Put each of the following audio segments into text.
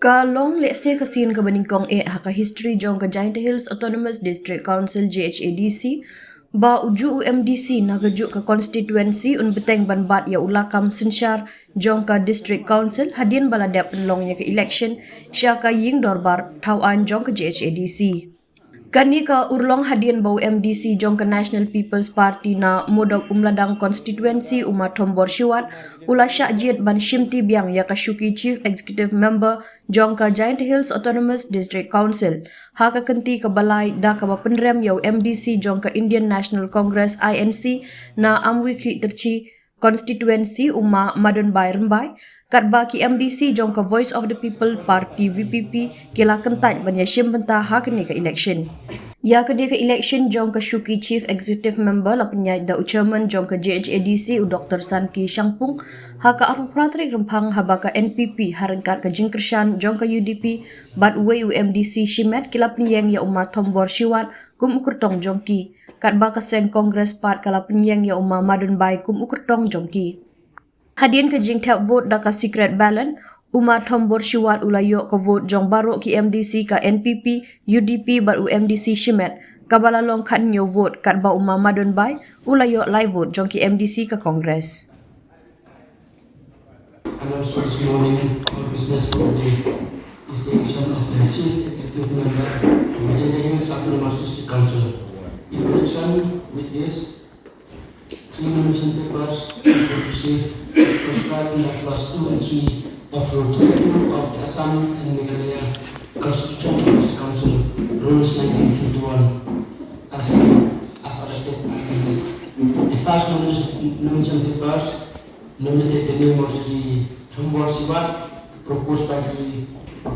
Ka long letse kasin ka baningkong haka history jong ka Giant Hills Autonomous District Council GHADC ba uju UMDC nagaju ka constituency un beteng banbat ya ulakam sensyar jong ka district council hadin baladap long ya ka election sya ka ying dorbar tawan jong ka GHADC. Kani ka urlong hadian bau MDC jong ke National People's Party na modok umladang konstituensi umat Tombor Siwat ula syakjit ban Shimti Biang ya ka Syuki Chief Executive Member jong ka Giant Hills Autonomous District Council. Ha ka kenti ka balai da ka bapenrem yau MDC jong ka Indian National Congress INC na amwi kri terci konstituensi uma Madun Bai Rembai kat baki MDC jong ka Voice of the People Party VPP kila kentaj ban ya syim bentah ha kini ka election. Ya kini ka election jong ka Syuki Chief Executive Member la penyai da chairman jong ka GHADC u Dr. Sanki Shangpung ha ka apratrik rempang ha baka NPP harengkat ka Jingkershan jong ka UDP bat we UMDC Shimet kila penyeng ya umat Tombor Siwat kum ukurtong jongki kat baka seng Kongres Part kala penyeng ya umat Madun Bai kum ukurtong jongki. Hadian ke jing tap vote da ka secret ballot umat Tombor Siwat ulayo ka vote jong barok ki MDC ka NPP UDP bar UMDC Shimet kabalalong kan nyo vote kat ba umat Madun Bai ulayo live vote jong ki MDC ka Kongres. And also this morning our business for the day is the election of the chief executive member of the Giant Hills Autonomous District Council. In connection with this, 3 nomination papers were received prescribed in the class 2 and 3 of Rule 32 of the Assam and Meghalaya Constitution of this Council, Rules 1951, as adopted. The first nomination papers nominated the name of the Tombor Siwat, proposed by Sri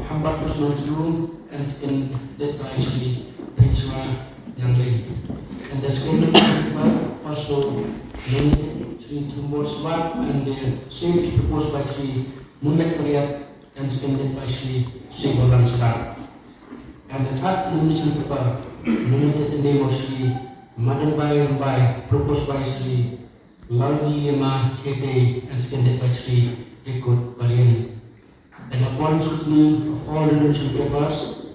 Hambat Kusman Jurung and seconded by Sri Penchwa Yanglei. And the second paper also nominated Sri Tombor Siwat and the same is proposed by Sri Mundak Priyat and seconded by Sri Sigolan Sadar. And the third nomination paper nominated the name of Sri Madan Bai Rambai, proposed by Sri Lalvi Yema Kete and seconded by Sri Rikut Parian. And upon scrutiny of all the nomination papers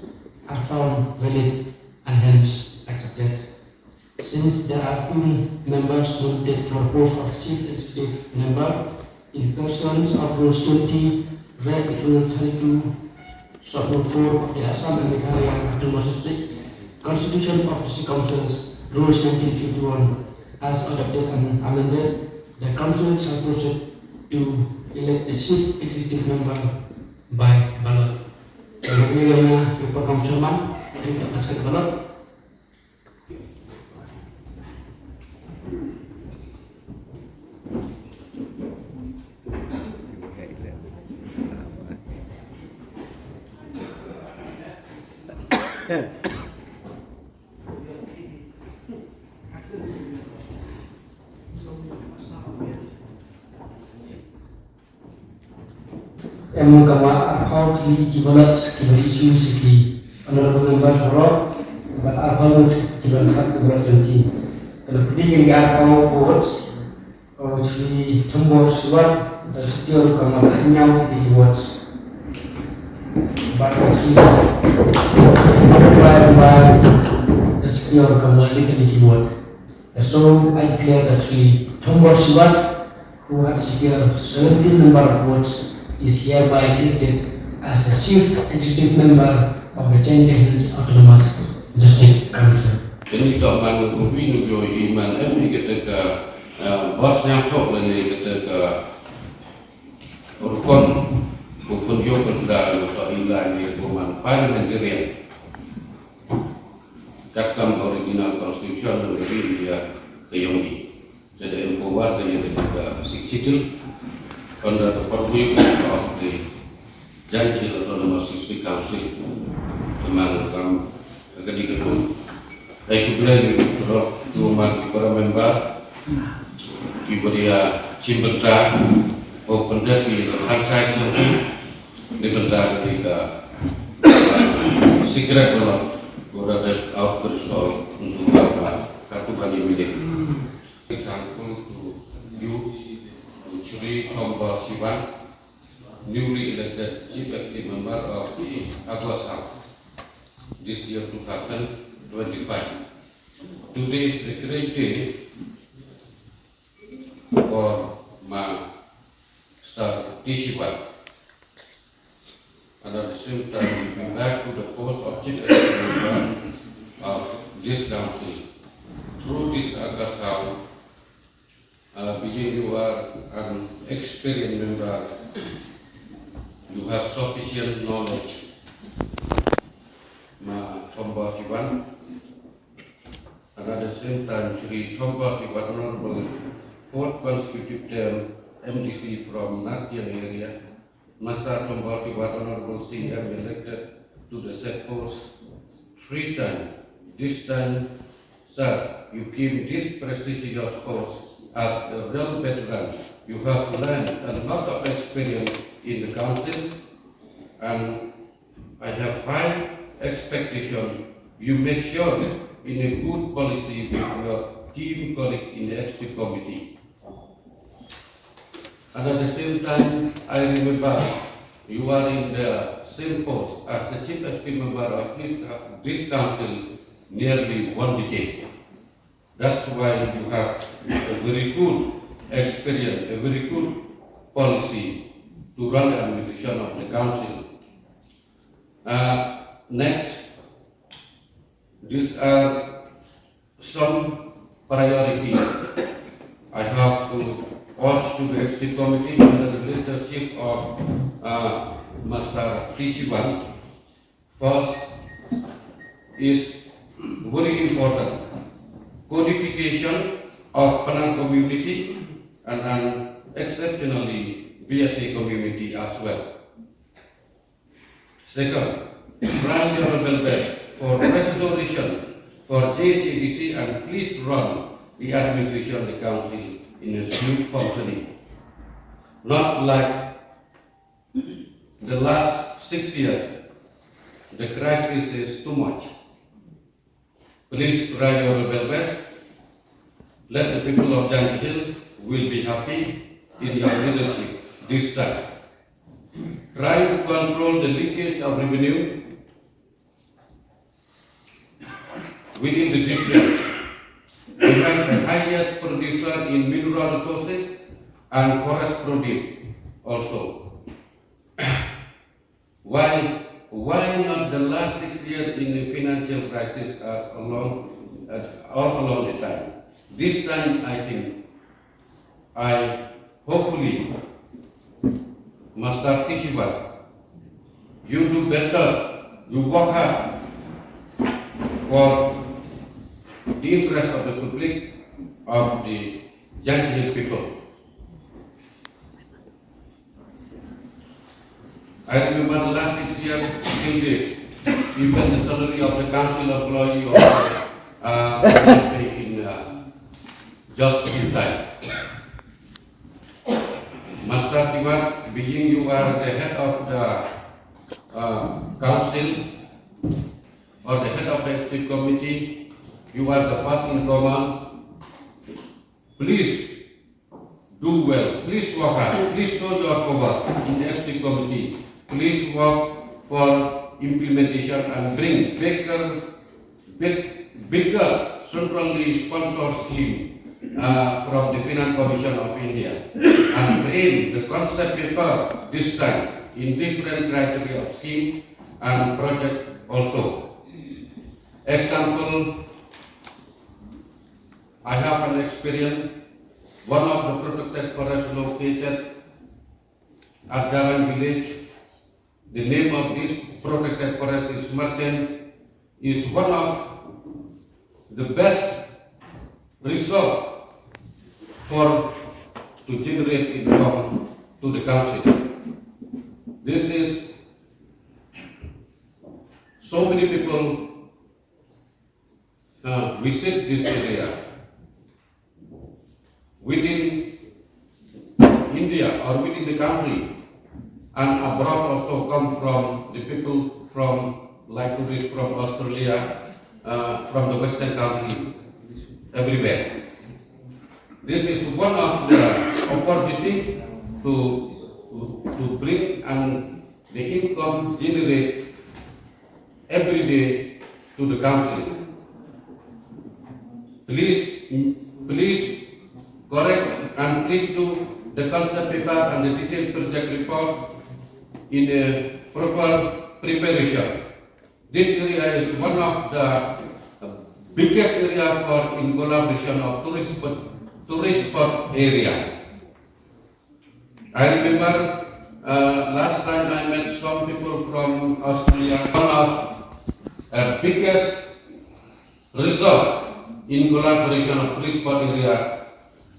are found valid and hence accepted. Since there are 2 members nominated for the post of Chief Executive Member, in persons of Rules 20, Reg. Rule 32, Sub-Rule 4 of the Assam and Meghalaya Autonomous District Constitution of the Councils, Rules 1951, as adopted and amended, the Council shall proceed to elect the Chief Executive Member by ballot. Bagaimana paper Councilman untuk masuk ballot? Emu kama akau di kibalat kibali isu siki honorable member Soro bat akau kibalat kibalat nanti. Kalau penting yang akau votes kalau si Tombor Siwat dan setiap kama kanyau di votes. Bapak si Bapak dan setiap kama ini di vote. So I declare that si Tombor Siwat who had secured 17 number of votes is hereby elected as the Chief Executive Member of the Giant Hills Autonomous District Council. Ini tak mahu kubi nujo iman ini ketika bos yang tok lagi ketika urkon bukan yo kerja atau ilan ni kuman parliamentarian kakam original constitution dari dia keyongi. Jadi empower dari ketika sikcil under the purview of the Giant Hills Autonomous District Council, memang kedua baik kedua rumah para member diberi cimbenta open dari franchise di bentar ketika secret kalau berada outburst untuk kartu bani milik. Thankful to you, Sri Tombor Siwat, newly elected Chief Executive Member of the Aguas House this year 2025. Today is the great day for Master Tishiwan, and at the same time we back to the post of Chief Executive Member of this council. Through this Aguas House, being you are an experienced member, you have sufficient knowledge. Thomba Siwan, and at the same time, Sri Thomba Siwan, Honorable 4th consecutive term MDC from National area, Master Thomba Siwan, Honorable CM, elected to the said post 3 times. This time, sir, you came this prestigious post as a real veteran. You have learned a lot of experience in the council, and I have high expectation you make sure in a good policy with your team colleague in the executive committee. And at the same time, I remember you are in the same post as the chief executive member of this council nearly 1 decade. That's why you have a very good experience, a very good policy to run the administration of the council. Next, these are some priorities I have to urge to the executive committee under the leadership of Master Tishiwan. First is very important, codification of Penang community and an exceptionally BAT community as well. Second, try your level best for restoration for JHADC and please run the administration of the council in a smooth functioning. Not like the last 6 years, the crisis is too much. Please try your level best. Let the people of Jangkei Hill will be happy in your leadership this time. Try to control the leakage of revenue within the district. We have the highest producer in mineral resources and forest produce also. Why not the last 6 years in the financial crisis as all along the time? This time I think hopefully Master Tishiwan, you do better, you work hard for the interest of the public, of the Jangkei Hill people. I remember the last 6 years, even the salary of the council employee was paid in just in time. Master Siwan, being you are the head of the council or the head of the executive committee, you are the first in command. Please do well. Please work hard. Please show your power in the executive committee. Please work for implementation and bring bigger centrally sponsored scheme from the Finance Commission of India and frame the concept paper this time in different criteria of scheme and project also. Example, I have an experience, one of the protected forests located at Jalan Village. The name of this protected forest is Merchant, is one of the best resort to generate income to the council. This is so many people visit this area within India or within the country, and abroad also come from the people from like tourists from Australia, from the Western country, everywhere. This is one of the opportunity to to bring and the income generate every day to the council. Please correct and please do the concept paper and the detailed project report in a proper preparation. This area is one of the biggest area for in collaboration of tourist spot area. I remember last time I met some people from Australia. One of biggest resort in collaboration of tourist spot area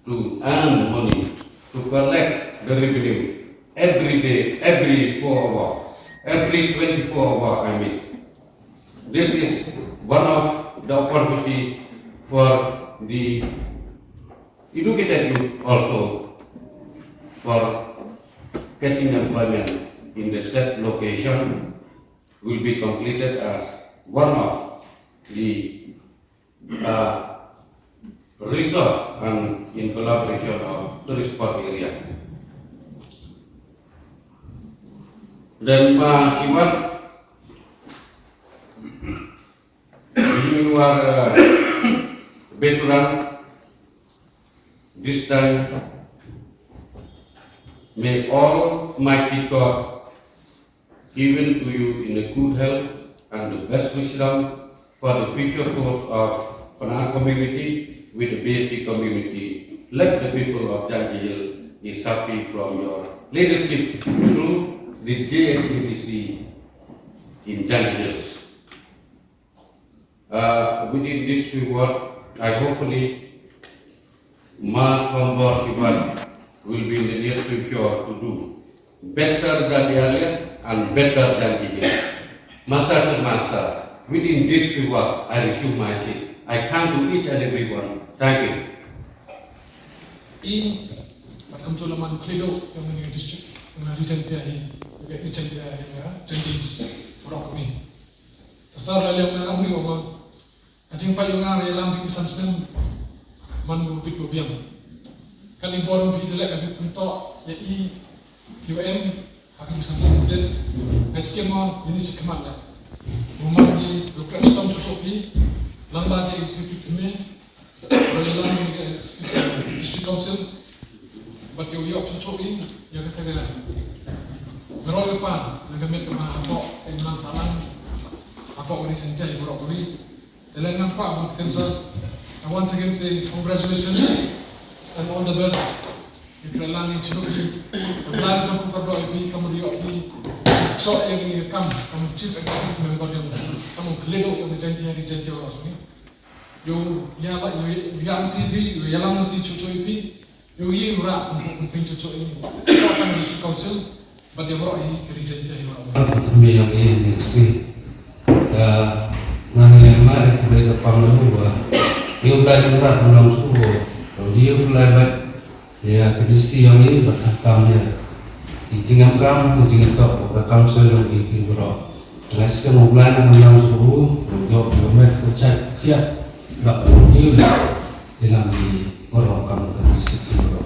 to earn money, to collect the revenue every day, every 4 hours, every 24 hours. I mean, this is one of the opportunity for the educated youth also for getting employment in the said location will be completed as one of the resort and in collaboration of tourist spot area. Dan Pak Siwan, you are veteran this time. May Almighty God given to you in a good health and the best wisdom for the future course of Penang community with the BAT community. Let the people of Janjil is happy from your leadership through the JHADC in Janjil. Within this reward, I hopefully Mark Tombor Siwan will be in the near future to do better than earlier and better than Janjil. Master Mansa, within this reward, I resume my seat. I come to each and every one. Thank you. In Makamjolaman Klido, yang ini district, yang region dia ini, juga region dia ini ya, Jendis, orang kami. Sesuatu yang kami ngomong, ajeng pa yung nga yalam di isansmen, man gupit gobiang. Kali borong bidelek kami punto, ya UM, kami isansmen din, at skema ini cekaman lah. Rumah di lokal stom cuci, lambat yang executive me, Rajalan yang district council, but you cuci, yang kita meroy pan, nagamit kemana apa, yang lang salang, apa orang senja yang borok kami. Dalam nampak potential. I once again say congratulations and all the best. If you're learning to look, the plan of the IB, come to the IB, so you come chief executive member, come on, Klido, the Janti or you young TV, you young TV, you year rap, pinch to district council, but they brought in Janti. Mari kita panggilan dia belajar berat dalam subuh. Kalau dia belajar, ya kedisi yang ini berhakamnya. Ijingan kamu, ijingan kau, berhakam selalu di berok. Dengan sekian belajar dalam subuh, untuk mereka kecak kiat, bak dia dalam di berok kamu kedisi di berok.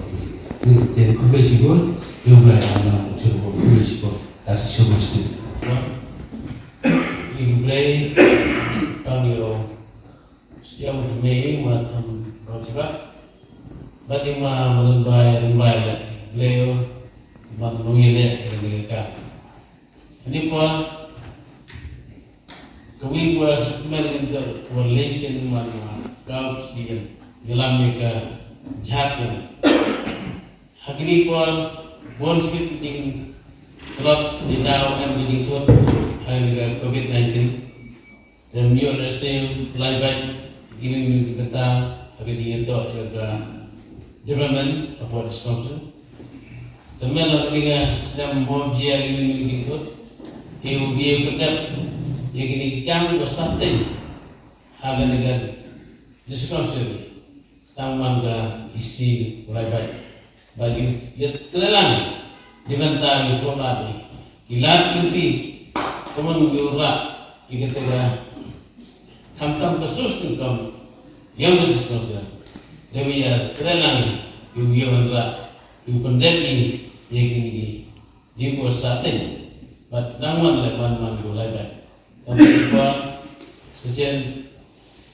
Ini yang kubesi pun, dia belajar dalam subuh kubesi pun dari semesti. Play panggil siang Mei macam macam bagi melembai lah Leo macam ini mereka ini pun kami buat inter relation mana Gulf dia dalam mereka jahat hari pun bon sikit ding lot di dalam yang di tot hari COVID-19 dan new receive live back gini kita hari ini itu juga Jerman apa sponsor dan mana kita sedang mau dia ini gitu dia tetap yang ini jangan bersantai harga dengan sponsor taman ga isi live back bagi ya telang dibentar itu lagi ilat kunti teman biura kita Kamtam kasus tukam yang berdiskusi. Demi ya kerenang, yang mandra, yang pendek ini, yang ini jibu satin, but naman le man gulay ba. Tapi pa sejen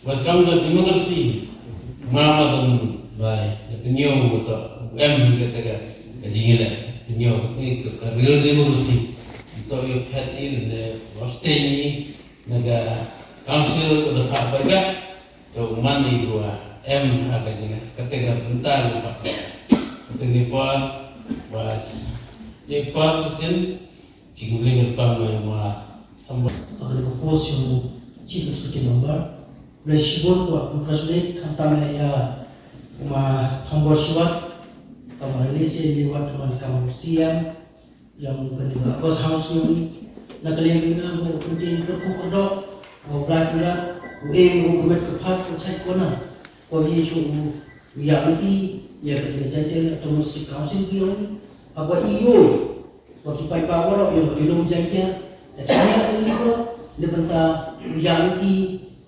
welcome to democracy. Mama dan by kenyo beto juga tega kajingila kenyo ni real democracy to you had in the rosteni naga council the fabrica to mani gua ada dengan ketika bentar lupa ketika was jepar sen iguling pang yang akan propose yung chief executive member le shibot wa congratulate kantama ya hambor shiwat kamar lese liwat man kamar siam yang kedua Agos House ni nagalimbingan mo kunting ko kodok o black o gumet kapat ko chat ko na ko chu ya uti ya kedua jantel atau musik council biong agwa iyo wa kipai bawaro yang dilum jantel cari libro lebenta ya uti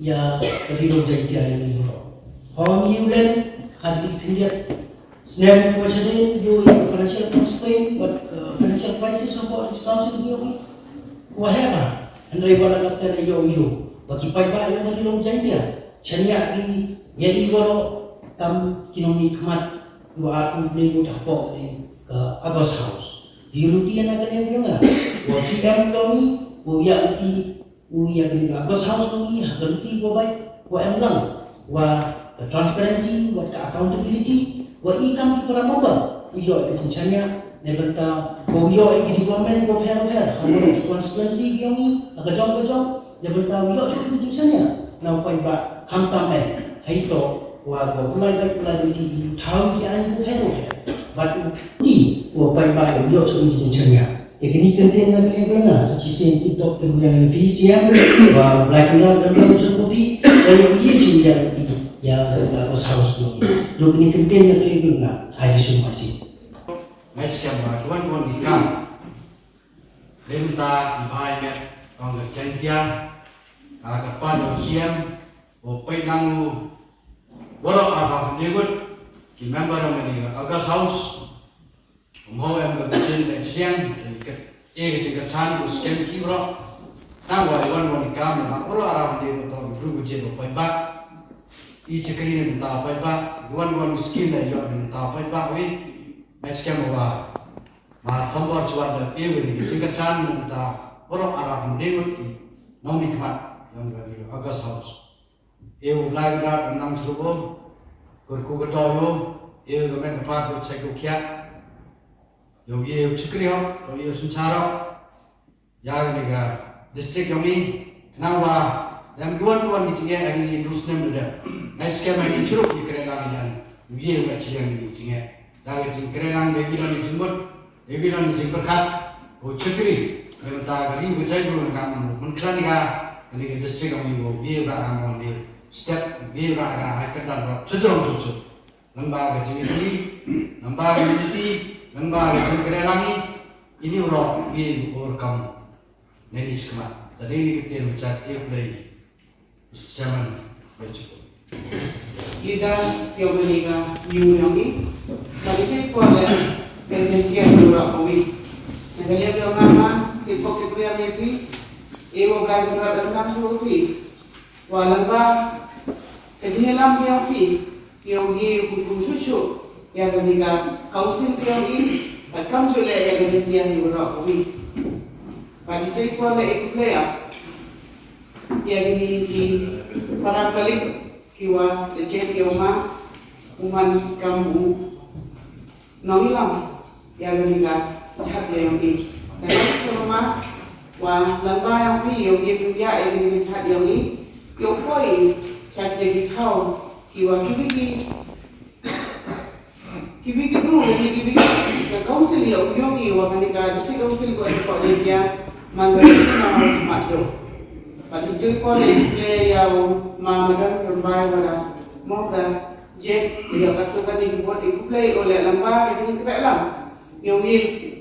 ya dilum jantel ini bro hom yulen hadir pindah Snap macam ni, you financial constraint, but financial crisis support is council dia ni, whatever. Andai pada kata yo, bagi pai-pai yang dari long jang dia, cania ini, ya igoro kam kinomi kemat, dua aku beli mudah pok ni ke Agos House. Di rutian agak yang mana, waktu yang kami, ya uti, ya dari Agos House ni, agak uti gua baik, gua emlang, gua transparency, gua accountability. Wa ikam di Pramoba, iyo itu cincanya, nebenta, iyo itu development, go pair, hamu di constituency kami, agak jom, nebenta iyo juga itu cincanya, nampai ba kamtam haito, wa go pulai di tahu di an go pair, but di wa pai ba iyo juga itu cincanya. Ini kenting dari levelnya, sekian TikTok yang lebih siap, wa black dan juga kopi, dan iyo juga ya Agos House ni. Jadi ini kenting yang lebih enggak hari masih. Meski tuan ikam, lenta ibarat orang kerja, kapan usiam, opai langu, borok apa penyebut, ki member ini Agos House, mau yang berbicara dengan jika can usiam kibro, nawa tuan ikam, nak borok arah penyebut atau berbicara opai bak. I cekri ni minta apa ba, wan miskin dah yo minta apa ba, we meski mawa, ma tombor cuat dah ewe ni, jika can minta borok arah mendingut di nomi kemat yang bagi Agos House, ewe belai berat enam serupu, kurku kedoyo, ewe kemen kepat buat cekuk kiat, yo ewe cekri ho, yo suncara, yang ni distrik yang ni, kenapa? Dan tuan di tinggal yang ini terus nemda. Meski mana curug di kerelang yang dia buat yang di tinggal. Dan di kerelang begitu di jemput, begitu di jemput kat, oh cekri, minta gari bercai dulu kamu. Mungkin ni distrik kami dia berang di step dia berang haikat dan sejauh. Lembaga lembaga kerelang ini orang dia overcome. Ini semua. Tadi ini kita bicara play. Zaman bercukup. Kita yang menikah Yunani, tapi saya kuala kerjaan dua kali. Negara yang nama tipok kepria mepi, ewo belajar dalam langsung pi. Walau kerjaan lam yang pi, yang ye hukum susu, yang menikah kausin yang ini, akan sulit yang kerjaan dua kali. Bagi saya kuala ikutlah. Yang ini para kali kiwa lecet kioma uman kamu nongilam yang menikah cat yang ini. Dan selama wa lamba yang pi yang dia yang ini cat yang ini yang koi cat yang kau kiwa kibiki dulu kibiki kausil yang kiwa menikah disi kausil buat kau dia mangga nama macam. Pada tujuh kolej yang mamadan terbaik pada moda jet yang katakan dibuat play oleh lembaga yang tidak lam yang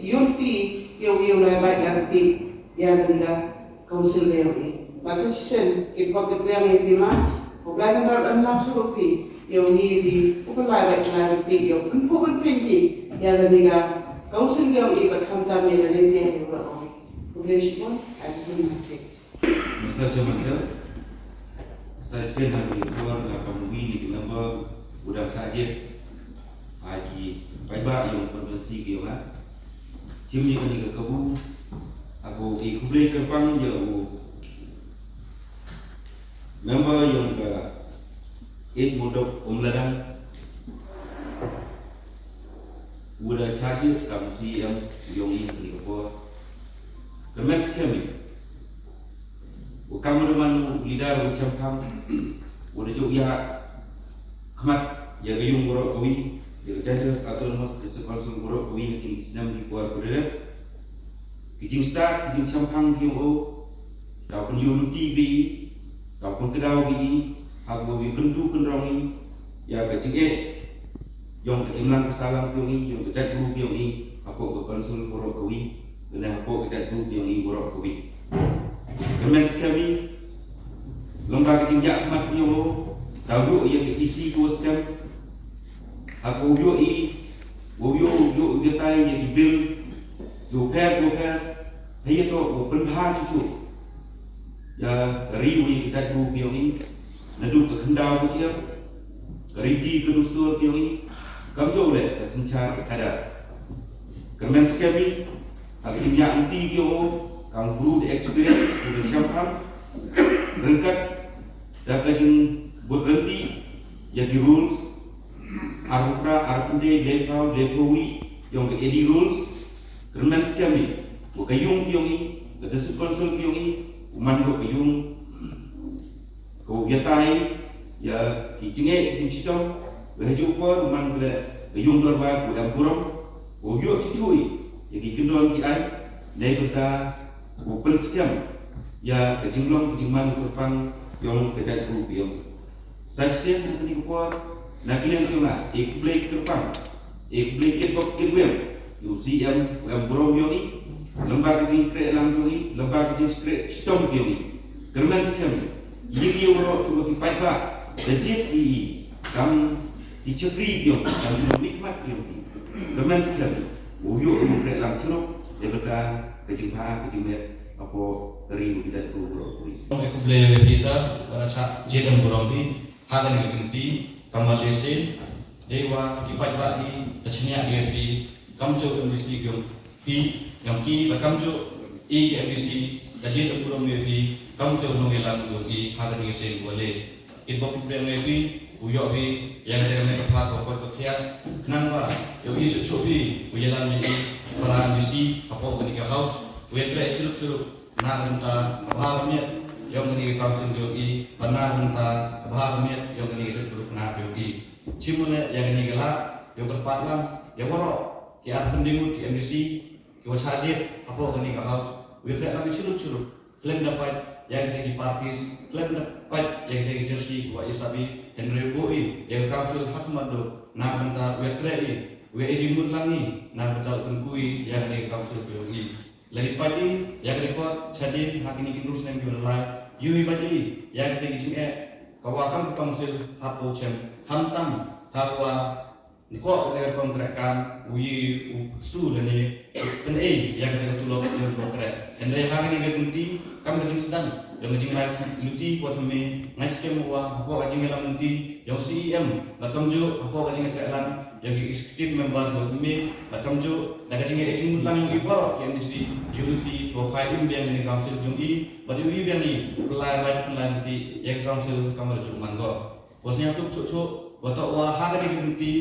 yunti yang lebih dari yang tidak kausil yang ini. Masa season kita yang lima, bukan dalam langsung yang ini di bukan lebih dari yang pun penting yang tidak Council yang ibat hantar ni dari dia yang berapa? Tulis pun ada masih. Mr. Chairman, sir, saya hari keluar dengan pembuih di nomor udang saja lagi baik yang konvensi dia lah. Cimnya kan ke kabu, aku ikut kerpang jauh. Member yang ke 8 modok ladang udah charge kamu si yang ini di kapal. Kemen sekali. Kamu dengan lidah macam kamu, udah juga ya kemat ya gayung borok kawi, ya jangan atau lemas kesepasan borok kawi yang senam di luar berada. Kijing start, kijing campang kio, kau pun yuruti bi, kau pun kedau bi, aku bi bendu penrongi, ya kijing yang keimlang kesalang pioni, yang kejat dulu pioni, aku kekonsul borok kawi, dan aku kejat dulu pioni borok kawi. Kemen sekali lembaga tinjak mat yo tahu ia isi kuaskan aku yo yo tai ye bil yo per hei to open ha cucu ya riu ye kita du pioni nadu ke kendau ke ciap ridi ke dustur pioni kamjo le sencar kada kemen sekali aku tinjak anti yo kang guru di experience sudah campur rengkat dapat yang berhenti jadi rules arupra arpude lepawi yang ke edi rules kerana sekali kayung pioni kedesak konsul pioni uman do kayung kau biatai ya kijing sistem berhaju por uman kayung dorba kau burung kau yo cucui jadi kendon ki ai neberta open scam ya kejinglong kejingman kerpang yang kejat group yang section yang kuat nak kena tuna play kerpang play kebok kedua UCM yang brom yang ni lembaga kejing kre lang yang ni lembaga kejing kre stom yang ni kerman scam yigi orang tu bagi paiba legit di kam dicekri yang kam nikmat yang ni kerman scam uyu kre lang selok daripada kejing net apa dari bisa tu bro. Aku boleh bisa rasa jadi orang di hal yang lebih kamu lesen dewa ipat lagi kecilnya dia di kamu tu industri yang ki kamu tu industri jadi orang lebih kamu tu orang yang di hal yang lesen boleh ibu kita lebih uyok bi yang ada mereka pakai kau kiat kenapa yo isu cobi ujalan ni para industri apa ketika house wetre silup na hanta bahamnya yang ini kawasan jogi benar hanta bahamnya yang ini itu na jogi cimune yang ini gelap yang berpatlam yang borok ki ar pendingut ki MDC ki wasajid apa ini house wetre lagi silup klaim dapat yang ini partis klaim dapat yang ini jersey wa isabi Henry Boi yang kawasan hakmado na hanta wetre we ejimut langi na hanta kunkui yang ini kawasan jogi lagi pagi yang report jadi hak ini kinus yang diulai yui pagi yang kita kisah kawakan council hapo cem hantam hawa niko kita konkretkan uyi su dan ini yang kita tulok yang konkret dan dari hak ini kunti kami kecing sedang yang kecing lagi luti buat kami nice kem wa hapo kecing elang luti yang CEM nakam jo hapo kecing elang yang executive member buat kami nakam jo nak kecing ejing lang yang ibar yang disi unity profile yang ini council yang i bagi wi yang ni pelai di yang council kamar cuman go bosnya sub cuk botok wa hak ni kunti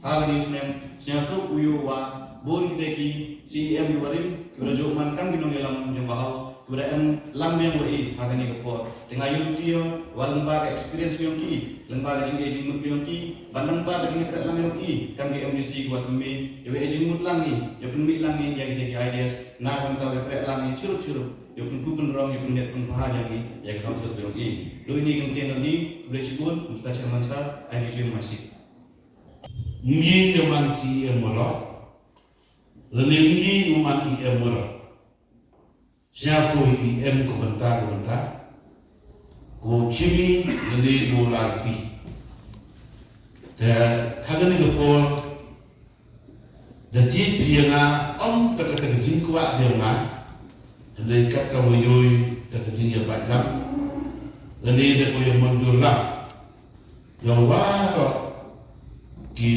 hak ni senem sub uyu wa bon kita ki CEM warim kira cuman kan binong dalam yang bahas kira lam yang wei hak ni kepot dengan unity yo lembaga experience yang ki lembaga ejing mut yang ki lembaga ejing kira lam yang ki kan ke MDC buat kami yo ejing mut lang ni yo pun lang ni yang kita ideas na kan tahu kira lam ni curup yo pun kupun rong yo pun net pun paham yang ni yang council yang ki do ini kemudian ni boleh sebut Mustachar Mansar IDG masih Mungkin zaman si emolo, lelaki umat emolo. Siapa em komentar, ko cimi lele do lagi. Dan kagak ni kepol Jadi pianga om kata jing kuat dia ngat. Jadi kat kamu yoi kata jing ya baik lam. Jadi dia kau yang mundur lah. Yang wah ki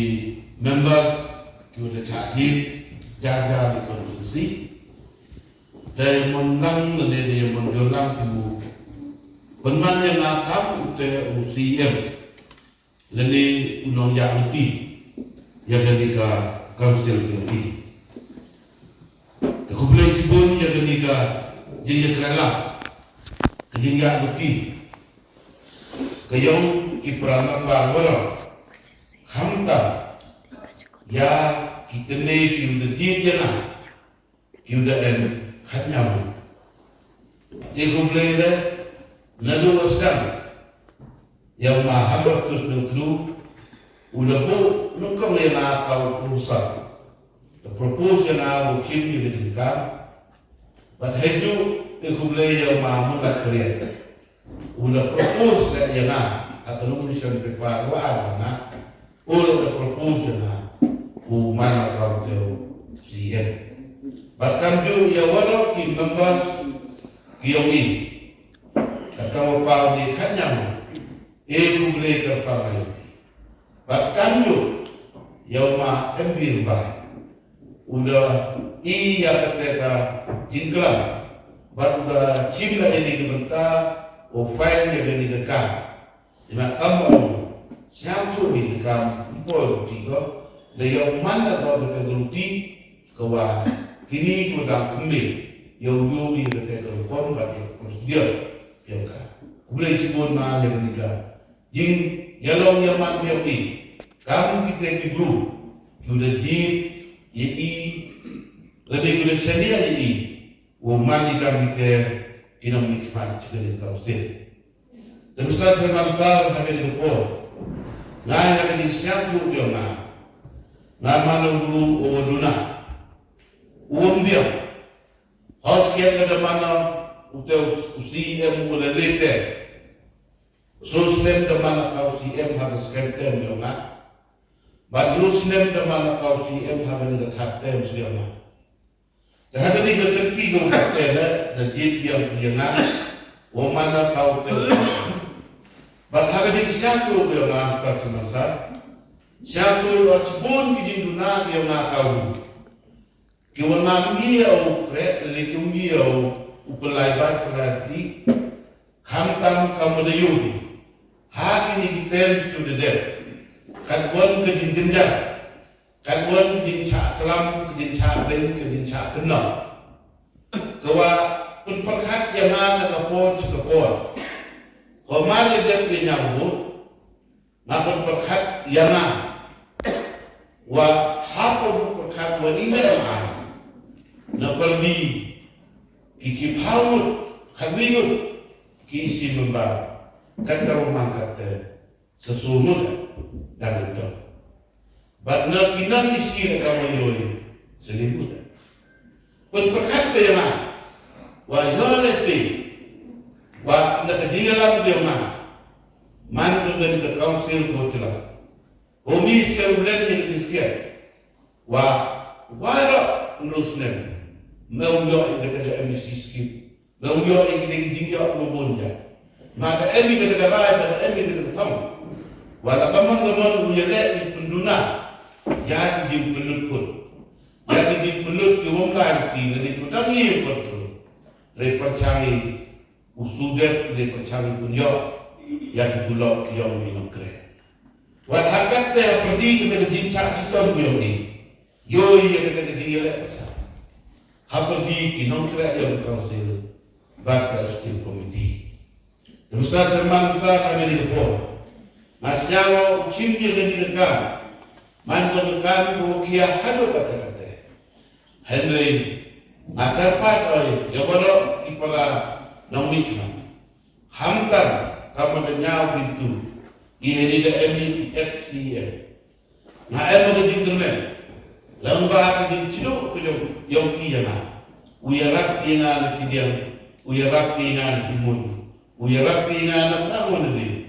members ki udah cakap jaga di konstitusi. Dan menang nanti dia mundur lah tu. Penman yang akam te UCM. Jadi unang yang uti yang jadi ka Council ini. Aku boleh sebut yang ketiga jenis kerana kejadian bukti. Kayong iperangan bahawa hamta ya kita ni kita tiap jana kita khanyam. Aku boleh le lalu waskan yang mahambat terus nengklu. Udah bu, nungkang yang akal perusahaan. The proposal yang aku kim juga dikam. But heju, aku boleh yang mahu nak kerja. Udah propose that yang atau nulisan prepare wah na. Udah propose yang mana kau tahu siapa. But kamu yang walau kim members kiomi. Kamu pau di kanyang. Aku boleh terpakai. Bahkan yang mah ambil bah, udah iya kata jingklam, baru udah cipta ini kebentar, file yang ini kekam, dengan kamu siapa ini kekam, boleh tiga, dan yang mana kau kata geruti, kau kini kau dah ambil, yang dulu ini kata gerupan bagi prosedur yang kau, boleh sebut mana yang ini kau, jing Yalong yaman biapi, kamu kita di group, kita jeep, lebih kita sedia umani kami kita kinam nikmat sekali kau sih. Terus terang sar kami di kupor, ngai kami di siapa dia ngai mana guru oduna, dia, hospital ada mana udah usi mulai lete. Susnem demana kau CM harus skeptem yonga. Badrusnem demana kau CM harus ngetaktem yonga. Dah ni keterki kau kata dah jit yang yonga. Wamana kau tu. Bad hagadi siatu yonga percuma. Siatu wajibun kijinduna yonga kau. Kiwangambi au lekumbi au upelai bat pelati. Kamtam kamu dayudi. Hak ini kita sudah deh. Kadwan kejinjak, kadwan kejinjak kelam, kejinjak ben, kejinjak kenal. Kawa penperhat yang mana kapor cekapor. Kamal yang dia nyambut, ngapun perhat yang wa hapun perhat wa ini yang naperdi kicip haut, kadwingut, kisi membara. Kan kamu mangkat sesunut dan itu. But nak kinan isi kamu yoi selimut. Penperkat yang wa yolesi wa nak jingalam yang mantu dan ke council hotel. Komis kerulen yang diskia wa wara nusnen maulo yang kata MBC skip maulo yang jinga lubunja. Maka emi kata rai dan emi kata tamu. Walau kaman uyalek penduna, yang di pelut pun, yang di pelut di wonglan ti, di putangi betul. Lepercangi usudet, lepercangi punyo, yang bulok yang minum kere. Walau hakat dia pergi kita jincak citon yang ni, yoi yang kita jingelek macam. Hak pergi minum kere yang council, bakal still committee. Terus cerman besar kami di depan. Masyawo cimpi lagi dekat. Mantu dekat bukia halu kata-kata. Henry akar pakai ya bodoh ipala nomikman. Hamtan kamu dengar pintu. Ini dia MPXCM. Nah emu kejingkermen. Lembah kejingcilo kejong yongki yana. Uyarak ingan tidiam. Uyarak ingan timun. Uyarak ingan namun ini.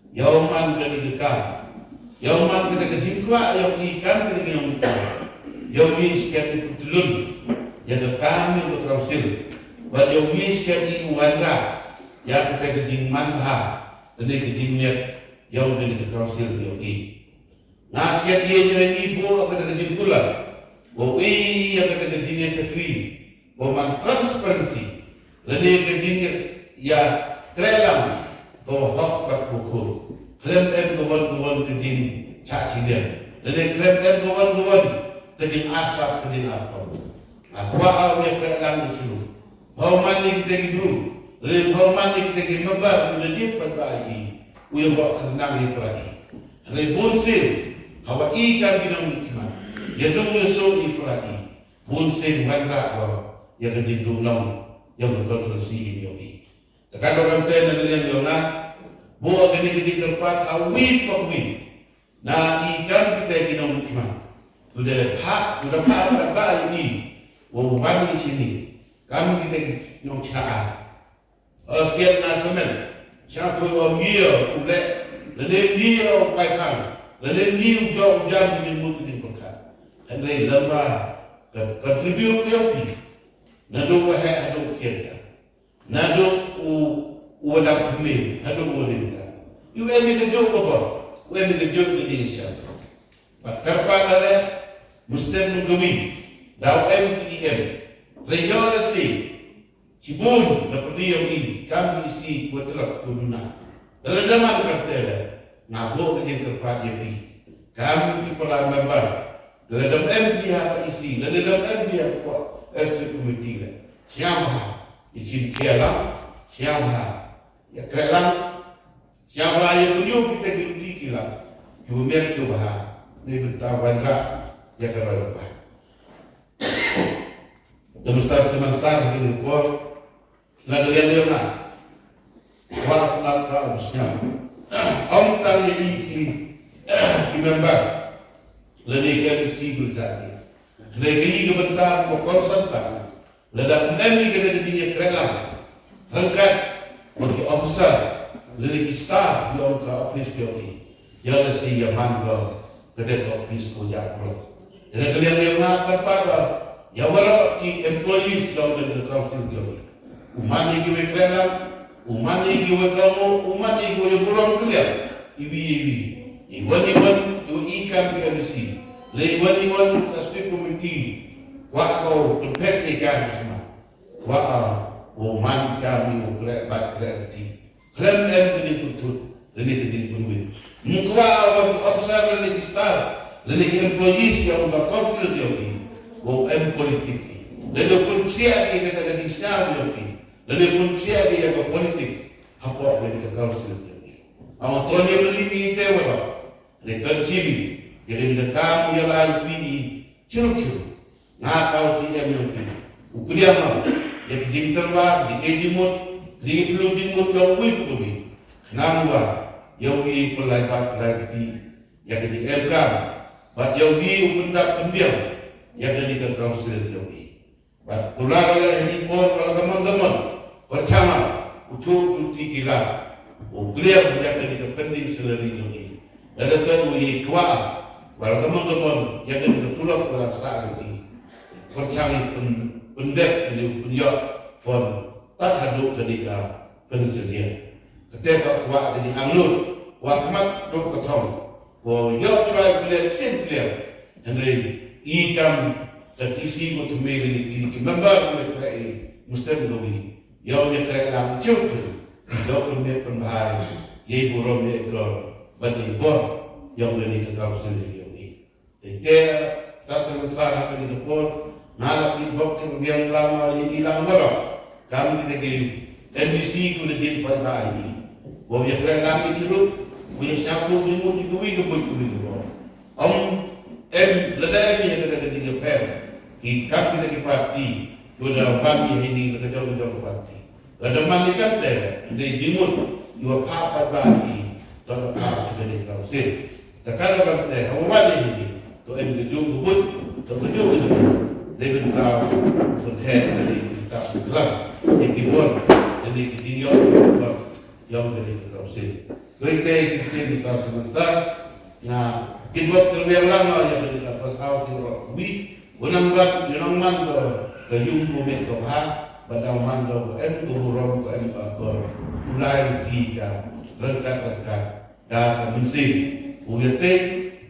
Yauman kali dekat. Yauman kita kejingkwa yang ikan kita kena muka. Yang wiskan di Putulun, yang kami ke Kausil. Buat yang wiskan di Wandra, yang kita kejing Manha, dan kejing Miat, yang ke Kausil yang ini. Nasihat dia yang ibu akan kejing Tulan. Bahwa yang kata kejingnya cekri. Bahwa transparansi. Lalu kejingnya ya trelang. Bahwa hak kat buku. Klaim kawan-kawan kejing cak sidian. Lalu klaim kawan-kawan kejing asap kejing apa. Kuah yang trelang itu. Bahwa mandi kita dulu. Lalu bahwa mandi kita membar. Menjadi pada ini. Uyang bawa senang itu lagi. Lalu bonsil. Hawa ikan binang ikan, ya dulu so ikrati, bunsen wandra ko, ya kejing dunong, yang berkonsulsi ini. Tekan orang teh dengan yang jongat, buat kejing terpat awit pakwi, na ikan kita binang ikan, sudah hak apa ini, wawan di sini, kami kita nyong caa, sekian nasemen, siapa orang dia, ulek, lelaki dia paikan. Lalu ni ujang di mulut di perkat. Henry lama kontribut yopi. Nado wahai ado kita. Nado uwadam kami ado uwadimta. You emi kejut apa? You emi kejut di Indonesia. Bakar pada Muslim menggumi. Dau MPM. Regulasi. Cibun dapat dia ini. Kami isi kuatrak kuduna. Dalam zaman kata ngabuk kerja terpat dia pergi. Kami di Pulau Member. Dalam MD apa isi. Dalam MD apa ST Komiti. Siapa isi kialam. Siapa ya kerelang. Siapa yang tunjuk kita di kialam. Ibu mereka tu bahan. Ini bertawan rak. Ya kerana apa. Terus tak semasa begini pun. Lalu dia nak. Wah nak kau siapa. Om tang yang member, lebih dari si berjaya. Lebih kebentar berkonsentrasi. Ledak memi kita jadi kerelang, rangkat bagi officer, lebih staff yang ke office kami, yang si yang mangga kita ke office kujak pro. Jadi kalian yang nak pada, yang berapa ki employees yang dari council kami, umani kita kerelang. Umani giwe kamu, umani giwe burung kalian, ibi, iwan ikan PMC, iwan aspek komiti, wakau tempat ikan semua, umani kami ukulek bat kreatif, kalian ini betul, ini jadi pemimpin. Mungkin awak officer lagi staff, lagi employees yang udah konflik lagi, politik, lalu pun siapa kita jadi staff lagi. Lalu pun siapa yang ke politik, apa yang kita kausil ini. Awak tuan yang beli itu apa? Lepas cibi, jadi kita kamu yang lain pilih ciru. Nak kausil yang pilih. Ukuliah mau, yang jim terwak, di ejimut, di peluk jimut yang wih kubi. Kenapa? Yang wih pelaibat lagi, yang jadi elkam. Bat yang wih upundak pembiang, yang jadi kausil yang wih. Bat tular oleh ini pun kalau teman-teman. Pertama, untuk cuti gila, beliau menjaga di penting selari ini. Dan itu ini kuat, walau teman-teman yang tertulak perasaan ini. Percaya pendek ini penjak, form tak haduk ketika pensedia. Ketika kuat jadi anglut, wakmat dok ketong, yok try beliau simple, Henry ikan terisi untuk memilih member mereka ini mesti menunggu. Yang dia kerelang cukup, yang dia pembahas, yang burung dia ekor, bagi bor yang beri ke kawasan ini. Jadi tak terbesar apa ni pun, nalak di bok yang lama yang hilang berok. Kami kita di NBC kuda jadi pada ini. Bahawa dia kerelang itu, punya siapa jumpa di kuih kuih. Ledak ini kita jadi jepel. Kita di parti, sudah bagi ini kita jauh parti. Ada mandikan teh, dari jimut, dua apa tadi, tanpa apa jadi kausil. Tekan apa teh, awal ini, tu kejut kebut, tu kejut. Dia beritahu, berhenti dari tak gelap, yang dibuat, jadi ketinggian yang dari kausil. Kita beritahu sebentar, nah, dibuat terlebih lama yang dari first house di Rockby, Unambat yunamman ke yungku met ko ha badang man ko en ko rom ko en pa ko ulai ki ka rengkat da mensin uyete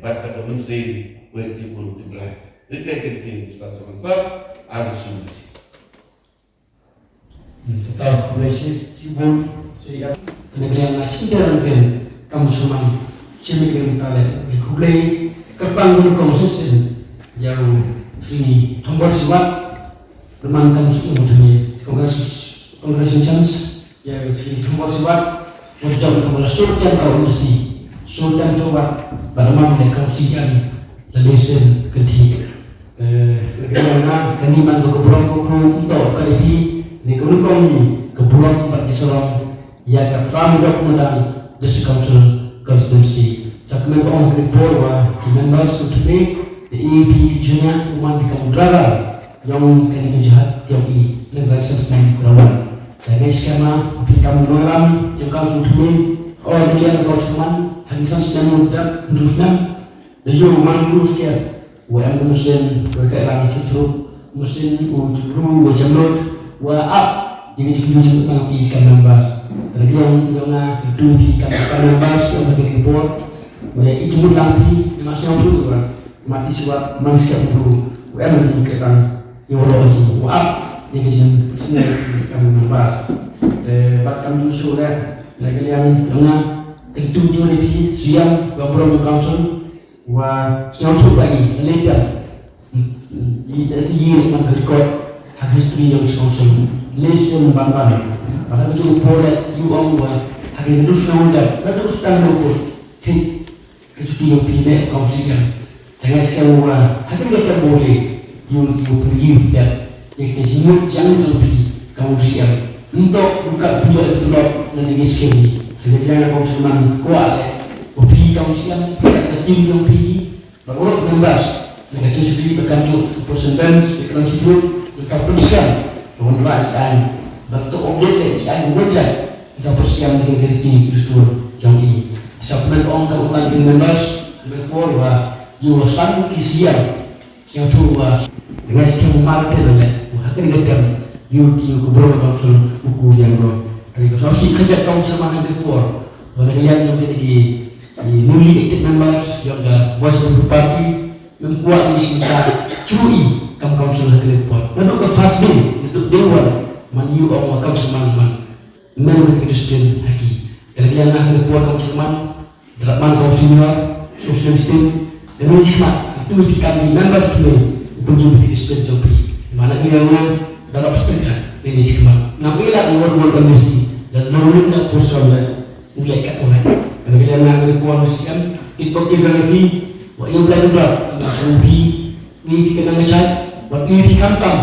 batta ka mensin weti pun tublai ite ke satu ada solusi Tetap Malaysia cibun sehingga negara yang tidak mungkin kamu semua cemil kita lihat di kublai kerpan gunung susun yang ini tombol siwat teman kamu semua dari congratulations ya ini tombol siwat untuk kamu sultan kau bersih sultan coba bagaimana mereka usian lesen ketiga negara keniman kebulan kau untuk kali ni kulukong kebulan empat disorong ya ke family document district council constituency sakme ko ang report wa members to me the EP kijunya uman di kamudraga yang kini kejahat yang ini legal assessment kurawan dan skema api kamu noram yang council to me all dia ko cuman hanisan sedang muda terusnya the you man lose care wa am muslim ko ka futru muslim ujuru wa jamrut wa up yang cikgu nang ikan nambas lagi yang itu di ikan nambas yang bagi report wa itu lampi masih usul mati siwat manusia itu wa am ikan yang lagi wa up yang cikgu senang ikan nambas bahkan usul lagi yang itu jadi siang wa program council wa yang lagi later di sini man record history yang council lesson ban-ban pada itu boleh you on hari terus naunda terus tanggung tik kecuali yang pilih council dengan sekarang hari kita boleh you pergi dan yang disebut jangan lebih council untuk buka punya itu nanti sekali jadi yang council man kuat opi council kita tim yang pilih baru 16 dengan cuci berkantor persentas iklan sifut kita persiap dengan kerajaan bentuk objek yang wajah kita persiap dengan diri Kristus yang ini sampai orang terulang dengan members berpor bahwa yuasan kisian yang tua dengan sekian market oleh akan digelar yuki kubur konsul buku yang dari sosial kerja kaum sama dengan berpor oleh yang jadi di newly elected members yang dah voice of the party membuat ini kita curi kamu council berpor dan ke fast day untuk dewan maniu orang kaum seman menurut Kristen haki dan dia nak berpor kaum seman draman kaum senior social system dan hikmat itu lebih kami members tu untuk Kristen jopi mana dia dalam setengah ini hikmat nampaklah luar komisi dan menurutnya personal mulai kat orang dan dia nak berpor mestikan itu kita lagi wa yang belajar ubi ni kita ngechat wa ini kantam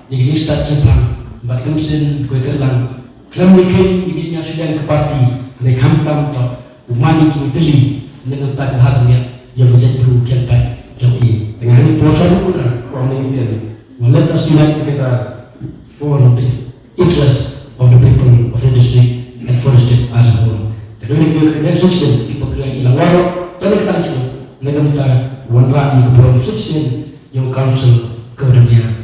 jadi start sempang bagi mesin kue kerlang kelam bikin bikinnya sudah ke parti mereka kantam tu umani tu teli dengan tak harnya yang menjadi kerugian baik jauh ini dengan ini puasa ukuran orang ini let us unite together for the interest of the people of the district and for the state as a whole jadi ini kerja sukses di pekerjaan ilang warok terletak dengan kita wanrani keburuan sukses yang council kemudian